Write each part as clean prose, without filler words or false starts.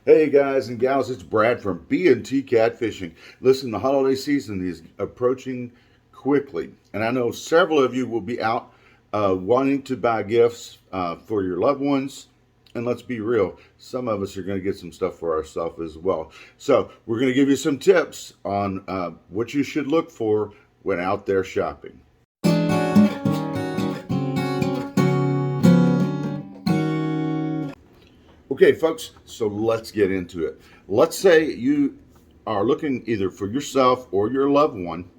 Hey guys and gals, it's Brad from B&T Catfishing. Listen, the holiday season is approaching quickly, and I know several of you will be out wanting to buy gifts for your loved ones. And let's be real, some of us are going to get some stuff for ourselves as well. So, we're going to give you some tips on what you should look for when out there shopping. Okay, folks, so let's get into it. Let's say you are looking either for yourself or your loved one,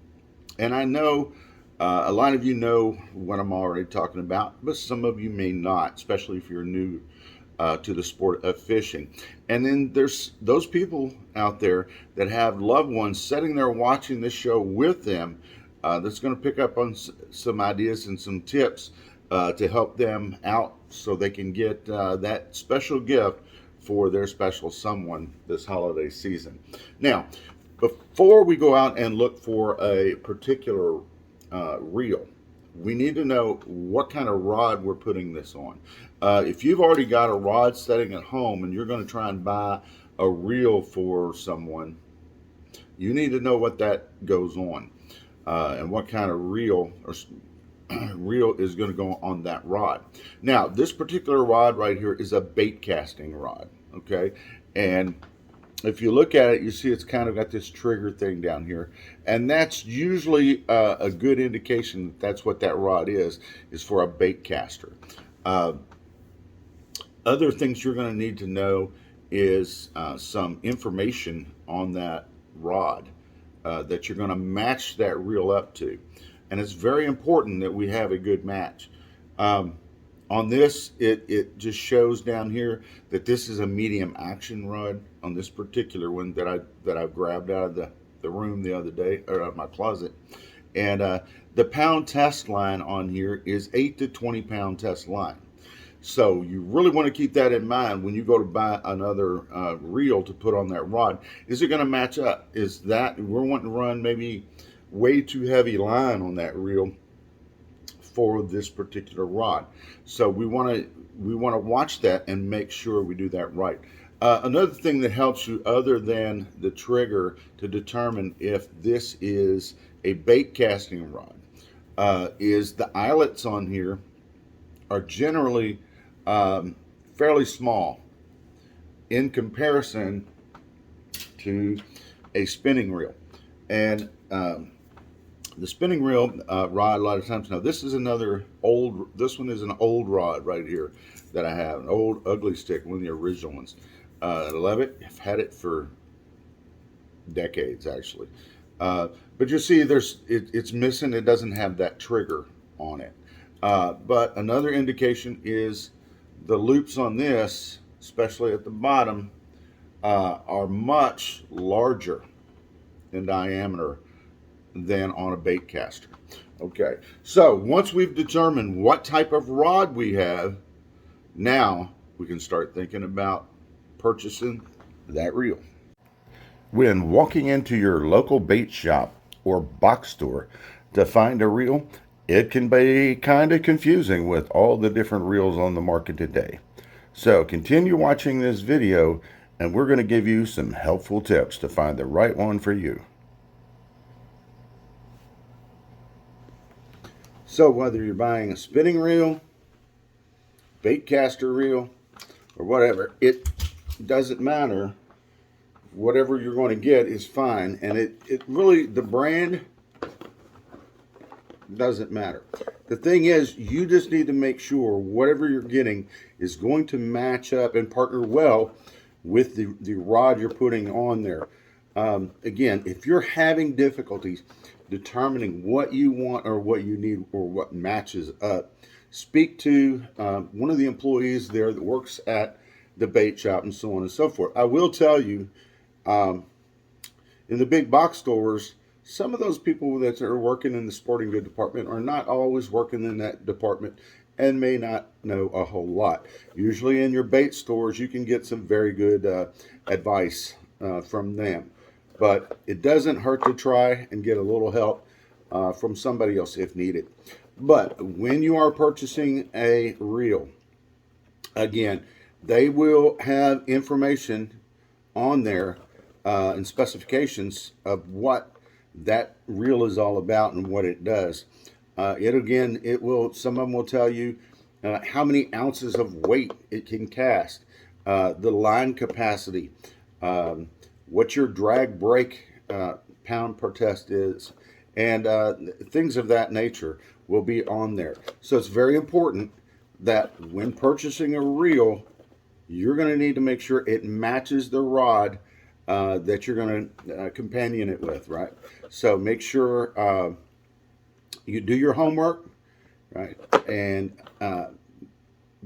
and I know a lot of you know what I'm already talking about, but some of you may not, especially if you're new to the sport of fishing. And then there's those people out there that have loved ones sitting there watching this show with them that's going to pick up on some ideas and some tips to help them out so they can get that special gift for their special someone this holiday season. Now, before we go out and look for a particular reel, we need to know what kind of rod we're putting this on. If you've already got a rod setting at home and you're going to try and buy a reel for someone, you need to know what that goes on and what kind of reel or reel is going to go on that rod. Now, this particular rod right here is a bait casting rod, okay? And if you look at it, you see it's kind of got this trigger thing down here, and that's usually a good indication that that's what that rod is for a bait caster. Uh, Other things you're going to need to know is some information on that rod that you're going to match that reel up to, and it's very important that we have a good match. Um, on this, it just shows down here that this is a medium action rod on this particular one that I grabbed out of the room the other day, or out of my closet. And the pound test line on here is 8 to 20 pound test line. So you really want to keep that in mind when you go to buy another reel to put on that rod. Is it going to match up? Is that we're wanting to run maybe way too heavy line on that reel for this particular rod? So we want to watch that and make sure we do that right. Another thing that helps you, other than the trigger, to determine if this is a bait casting rod, is the eyelets on here are generally fairly small in comparison to a spinning reel. And the spinning reel rod, a lot of times, now this is this one is an old rod right here that I have, an old ugly stick, one of the original ones. I love it. I've had it for decades, actually. But you see, it's missing. It doesn't have that trigger on it. But another indication is the loops on this, especially at the bottom, are much larger in diameter than on a bait caster. Okay, so once we've determined what type of rod we have, now we can start thinking about purchasing that reel. When walking into your local bait shop or box store to find a reel, it can be kind of confusing with all the different reels on the market today. So continue watching this video and we're going to give you some helpful tips to find the right one for you. So whether you're buying a spinning reel, bait caster reel, or whatever, it doesn't matter. Whatever you're going to get is fine. And it really, the brand doesn't matter. The thing is, you just need to make sure whatever you're getting is going to match up and partner well with the rod you're putting on there. Again, if you're having difficulties determining what you want or what you need or what matches up, speak to one of the employees there that works at the bait shop and so on and so forth. I will tell you, in the big box stores, some of those people that are working in the sporting good department are not always working in that department and may not know a whole lot. Usually in your bait stores, you can get some very good advice from them. But it doesn't hurt to try and get a little help from somebody else if needed. But when you are purchasing a reel, again, they will have information on there and specifications of what that reel is all about and what it does. It will. Some of them will tell you how many ounces of weight it can cast, the line capacity, what your drag break pound per test is, and things of that nature will be on there. So it's very important that when purchasing a reel, you're going to need to make sure it matches the rod that you're going to companion it with, right? So make sure you do your homework, right, and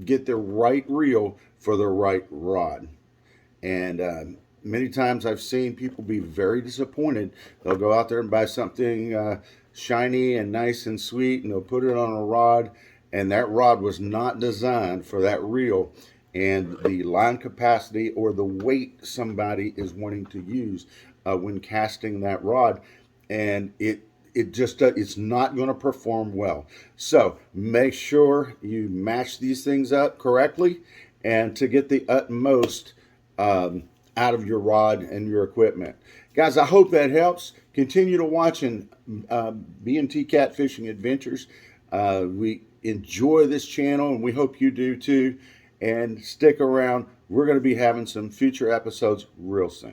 get the right reel for the right rod. And many times I've seen people be very disappointed. They'll go out there and buy something shiny and nice and sweet, and they'll put it on a rod, and that rod was not designed for that reel. And the line capacity or the weight somebody is wanting to use when casting that rod, and it's not going to perform well. So make sure you match these things up correctly, and to get the utmost out of your rod and your equipment. Guys, I hope that helps. Continue to watching B&T Catfishing Adventures. We enjoy this channel, and we hope you do too. And stick around. We're going to be having some future episodes real soon.